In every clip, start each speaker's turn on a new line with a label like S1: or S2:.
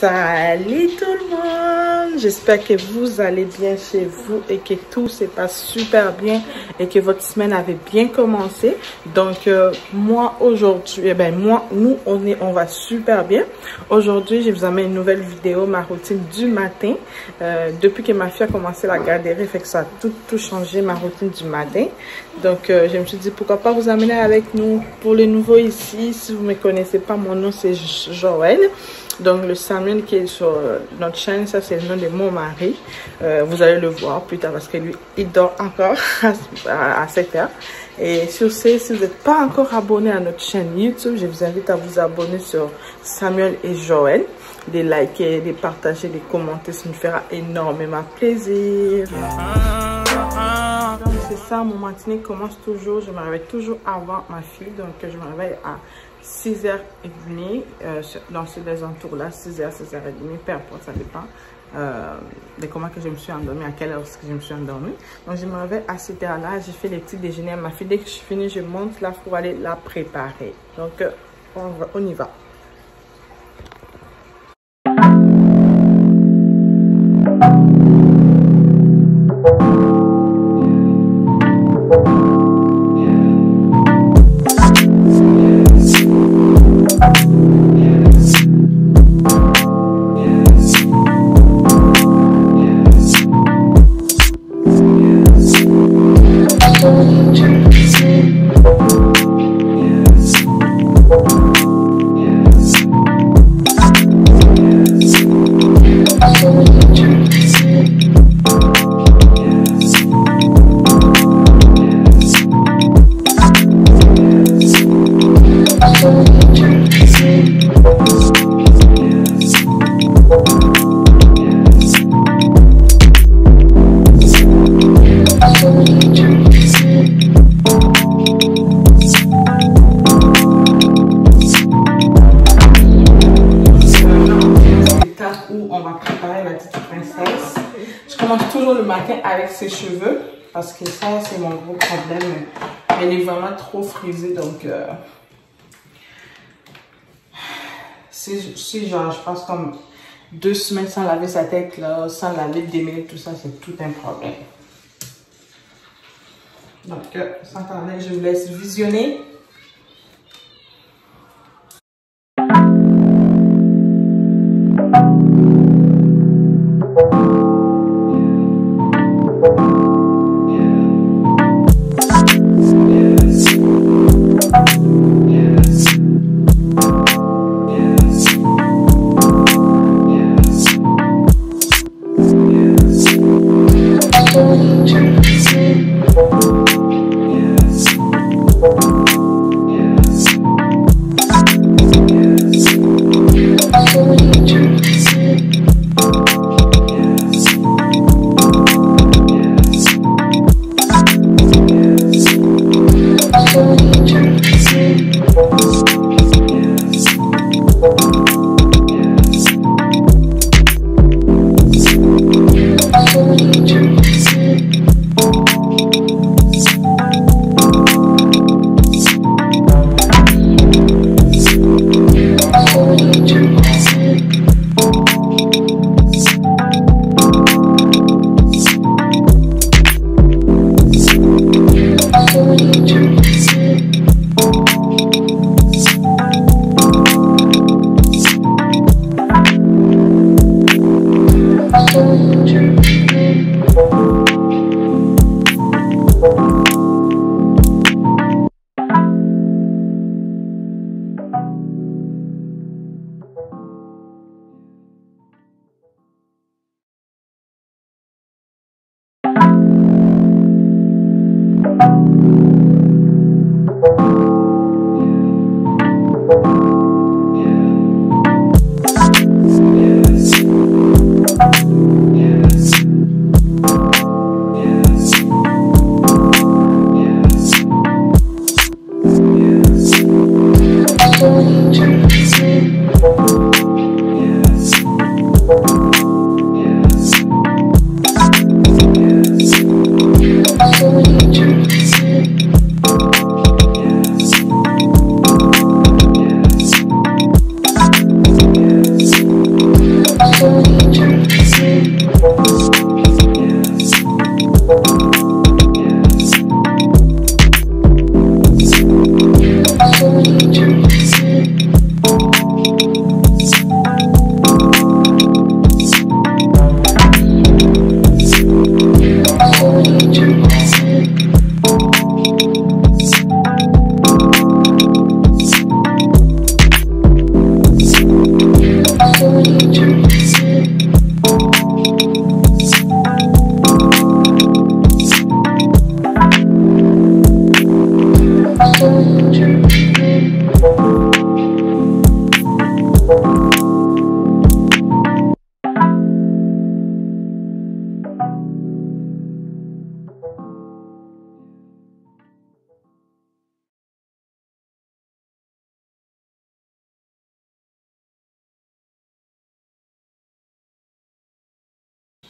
S1: Salut tout le monde, j'espère que vous allez bien chez vous et que tout se passe super bien et que votre semaine avait bien commencé. Donc moi aujourd'hui, nous on va super bien. Aujourd'hui je vous amène une nouvelle vidéo, ma routine du matin. Depuis que ma fille a commencé la garderie, fait que ça a tout changé ma routine du matin. Donc je me suis dit pourquoi pas vous amener avec nous. Pour les nouveaux ici, si vous ne me connaissez pas, mon nom c'est Joël. Donc le Samuel qui est sur notre chaîne, ça c'est le nom de mon mari. Vous allez le voir plus tard parce que lui il dort encore à 7 heures. Et sur ce, si vous n'êtes pas encore abonné à notre chaîne YouTube, je vous invite à vous abonner sur Samuel et Joël. De liker, de partager, de commenter, ça nous fera énormément plaisir. Donc c'est ça, mon matinée commence toujours, je me réveille toujours avant ma fille. Donc je me réveille à 6h30, dans ces entours-là, 6h, 6h30, peu importe, ça dépend de comment que je me suis endormie, à quelle heure que je me suis endormie. Donc je me réveille à cette heure-là, j'ai fait les petits déjeuners à ma fille. Dès que je suis finie, je monte là pour aller la préparer. Donc on y va. Le matin avec ses cheveux parce que ça c'est mon gros problème, elle est vraiment trop frisée. Donc si genre je passe comme 2 semaines sans laver sa tête là, sans laver, démêler tout ça, c'est tout un problème. Donc sans tarder, je vous laisse visionner.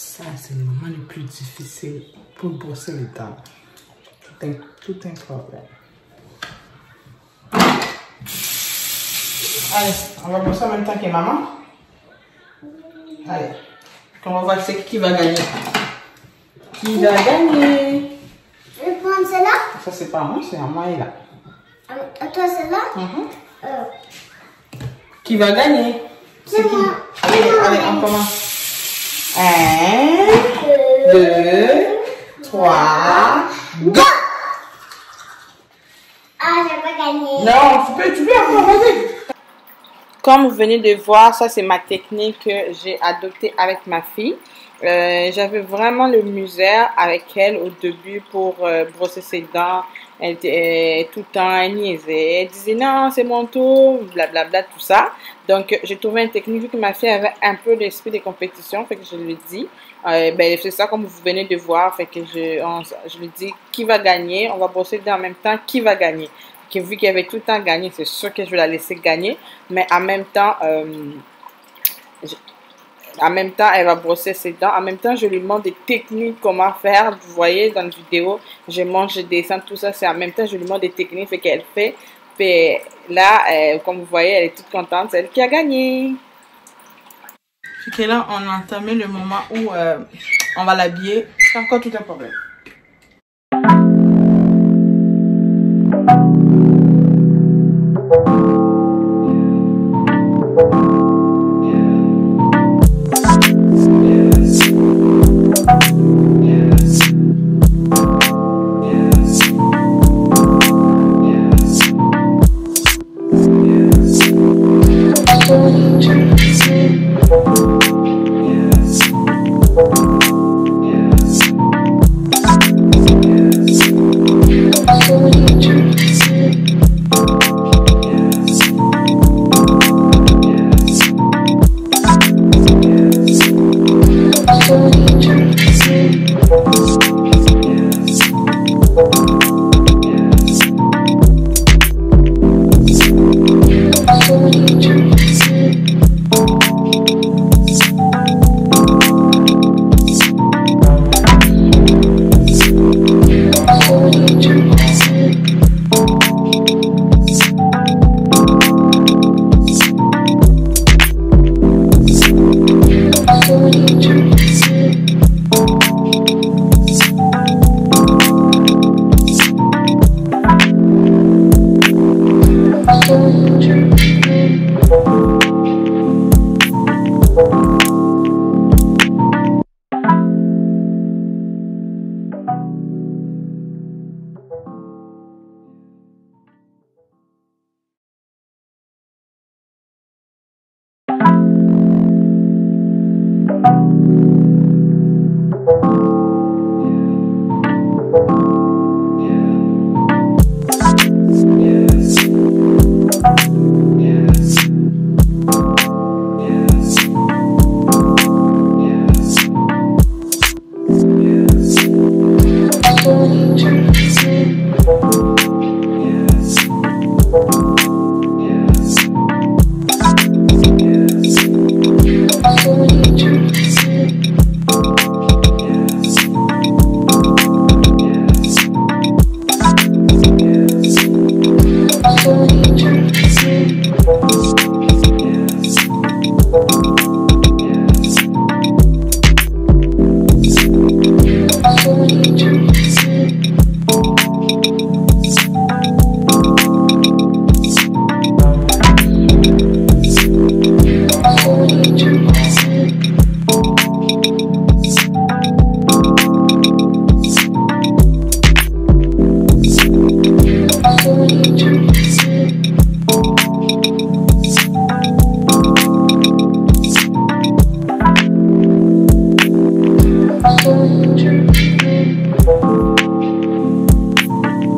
S1: Ça, c'est le moment le plus difficile pour brosser les dents. Tout un problème. Allez, on va brosser en même temps que maman. Allez, on va voir c'est qui va gagner. Qui va gagner?
S2: Je vais prendre celle-là.
S1: Ça, c'est pas moi, c'est à moi et là.
S2: À toi, celle-là?
S1: Qui va gagner?
S2: C'est moi.
S1: Allez, on commence. 1, 2, 3, go!
S2: Ah, j'ai pas gagné.
S1: Non, tu peux encore, vas-y. Comme vous venez de voir, ça c'est ma technique que j'ai adoptée avec ma fille. J'avais vraiment le misère avec elle au début pour brosser ses dents. Elle était tout le temps, elle niaisait. Elle disait non, c'est mon tour, blablabla, tout ça. Donc, j'ai trouvé une technique, vu que ma fille avait un peu l'esprit de compétition, fait que je lui dis, c'est ça comme vous venez de voir, fait que je lui dis qui va gagner, on va brosser les dents en même temps, qui va gagner. Vu qu'elle avait tout le temps gagné, c'est sûr que je vais la laisser gagner, mais en même temps, elle va brosser ses dents. En même temps, je lui montre des techniques, comment faire. Vous voyez dans la vidéo, je monte, je descends, tout ça. C'est en même temps, je lui montre des techniques, fait qu'elle fait. Puis là, comme vous voyez, elle est toute contente. C'est elle qui a gagné. Puis que là, on a entamé le moment où on va l'habiller. C'est encore tout un problème.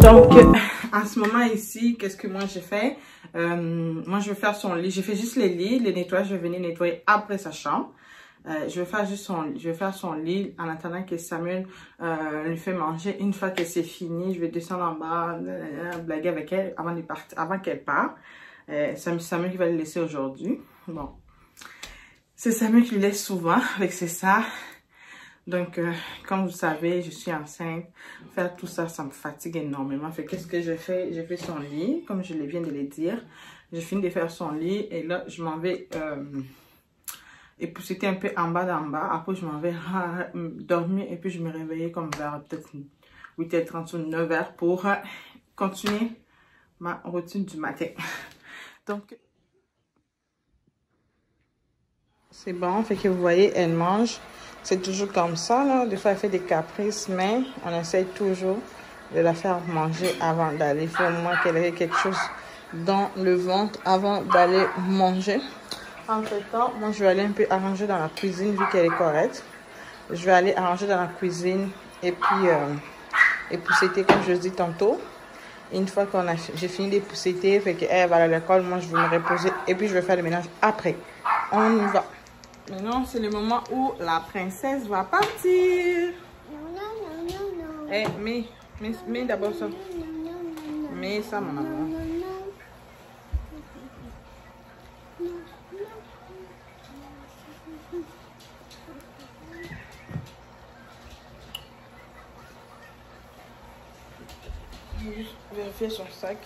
S1: Donc, en ce moment ici, qu'est-ce que moi j'ai fait? Moi, je vais faire son lit. J'ai fait juste les lits, les nettoyages. Je vais venir nettoyer après sa chambre. Je vais faire son lit en attendant que Samuel lui fait manger. Une fois que c'est fini, je vais descendre en bas, blaguer avec elle avant qu'elle parte. C'est Samuel qui va le laisser aujourd'hui. Bon, c'est Samuel qui le laisse souvent avec c'est ça. Donc, comme vous savez, je suis enceinte. Faire tout ça, ça me fatigue énormément. Fait qu'est-ce que j'ai fait? J'ai fait son lit, comme je viens de le dire. J'ai fini de faire son lit et là, je m'en vais épousseter un peu en bas d'en bas. Après, je m'en vais dormir et puis je me réveiller comme vers peut-être 8h30 ou 9h pour continuer ma routine du matin. Donc, c'est bon. Fait que vous voyez, elle mange. C'est toujours comme ça, là. Des fois, elle fait des caprices, mais on essaye toujours de la faire manger avant d'aller. Il faut au moins qu'elle ait quelque chose dans le ventre avant d'aller manger. Entre-temps, moi, je vais aller un peu arranger dans la cuisine vu qu'elle est correcte. Je vais aller arranger dans la cuisine et puis épousseter comme je dis tantôt. Une fois qu'on a j'ai fini d'épousseter, fait qu'elle va à l'école, moi, je vais me reposer et puis je vais faire le ménage après. On y va. Maintenant, c'est le moment où la princesse va partir.
S2: Non.
S1: Eh, mets d'abord ça. Mets ça, mon amour. Je vais juste vérifier son sac.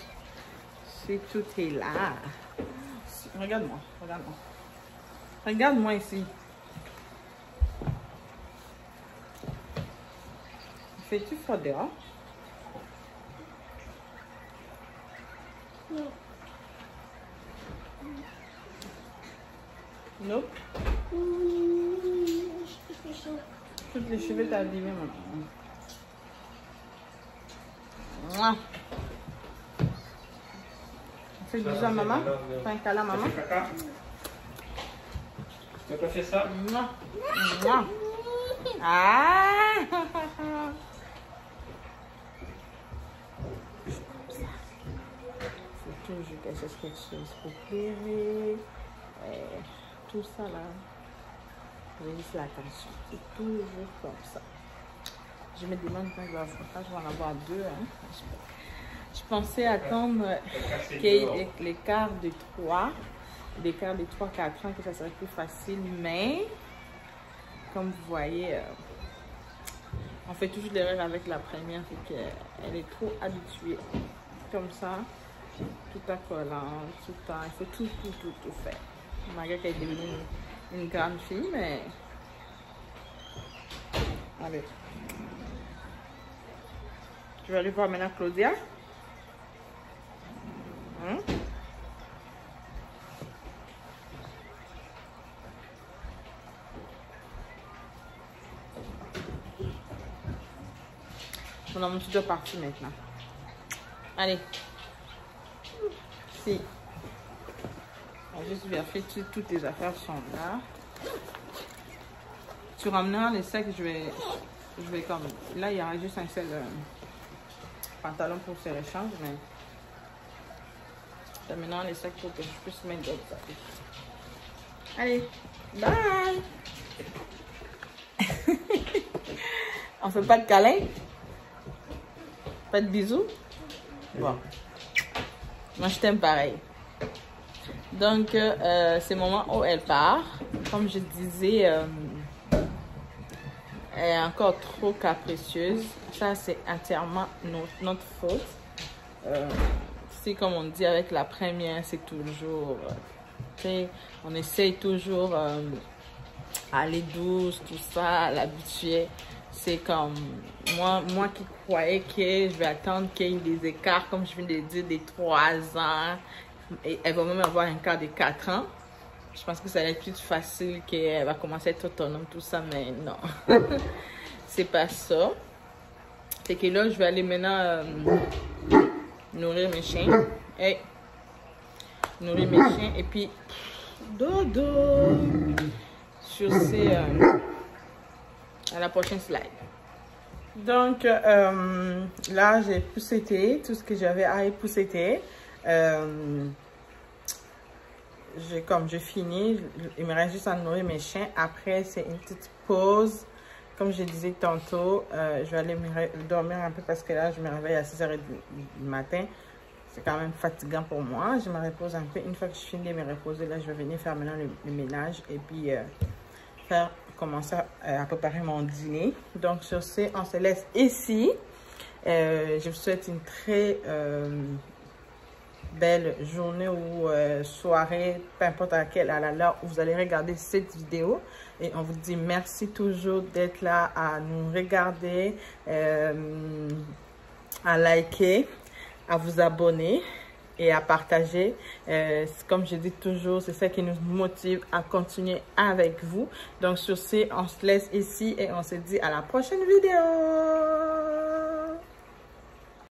S1: Si tout est là. Regarde-moi, regarde-moi. Regarde-moi ici. Fais-tu froid dehors?
S2: Non.
S1: Nope. Toutes les cheveux t'as abîmé, maman. Mouah. Fais bisous à maman. Fais un câlin à maman.
S3: Tu as pas fait ça?
S1: Mouah. Mouah. Ah. C'est toujours quelque chose pour pleurer. Tout ça là. Juste l'attention. C'est toujours comme ça. Je me demande quand je vais en avoir deux. Hein. Je pensais attendre qu'il y ait l'écart de 3. L'écart de 3-4 ans, que ça serait plus facile. Mais, comme vous voyez, on fait toujours l'erreur avec la première. C'est qu'elle est trop habituée. Comme ça, tout à collant, tout le temps. Il faut tout faire. Malgré qu'elle est devenue une grande fille, mais... Allez. Je vais aller voir maintenant Claudia. Hein? Mon amour, tu dois partir maintenant. Allez. Si. On va juste vérifier que toutes tes affaires sont là. Tu ramèneras les sacs, je vais comme... Là, il y aura juste un seul pantalon pour faire échange, mais... Maintenant les sacs pour que je puisse mettre d'autres sacs. Allez, bye! On fait pas de câlin? Pas de bisous? Bon. Moi, je t'aime pareil. Donc, c'est le moment où elle part. Comme je disais, elle est encore trop capricieuse. Ça, c'est entièrement notre faute. Comme on dit avec la première, c'est toujours, on essaye toujours aller douce, tout ça, l'habituer. C'est comme moi qui croyais que je vais attendre qu'il y ait des écarts, comme je viens de dire, des 3 ans. Et elle va même avoir un quart de 4 ans. Je pense que ça va être plus facile, qu'elle va commencer à être autonome, tout ça, mais non. C'est pas ça. C'est que là, je vais aller maintenant... nourrir mes chiens. Hey. Nourrir mes chiens. Et puis, dodo. Sur ces... à la prochaine slide. Donc, là, j'ai épousseté tout ce que j'avais à épousseter. J'ai fini. Il me reste juste à nourrir mes chiens. Après, c'est une petite pause. Comme je disais tantôt, je vais aller dormir un peu parce que là, je me réveille à 6h du matin. C'est quand même fatigant pour moi. Je me repose un peu. Une fois que je finis de me reposer, là, je vais venir faire maintenant le ménage et puis faire commencer à préparer mon dîner. Donc sur ce, on se laisse ici. Je vous souhaite une très belle journée ou soirée, peu importe à l'heure où vous allez regarder cette vidéo. Et on vous dit merci toujours d'être là à nous regarder, à liker, à vous abonner et à partager. Comme je dis toujours, c'est ça qui nous motive à continuer avec vous. Donc sur ce, on se laisse ici et on se dit à la prochaine vidéo.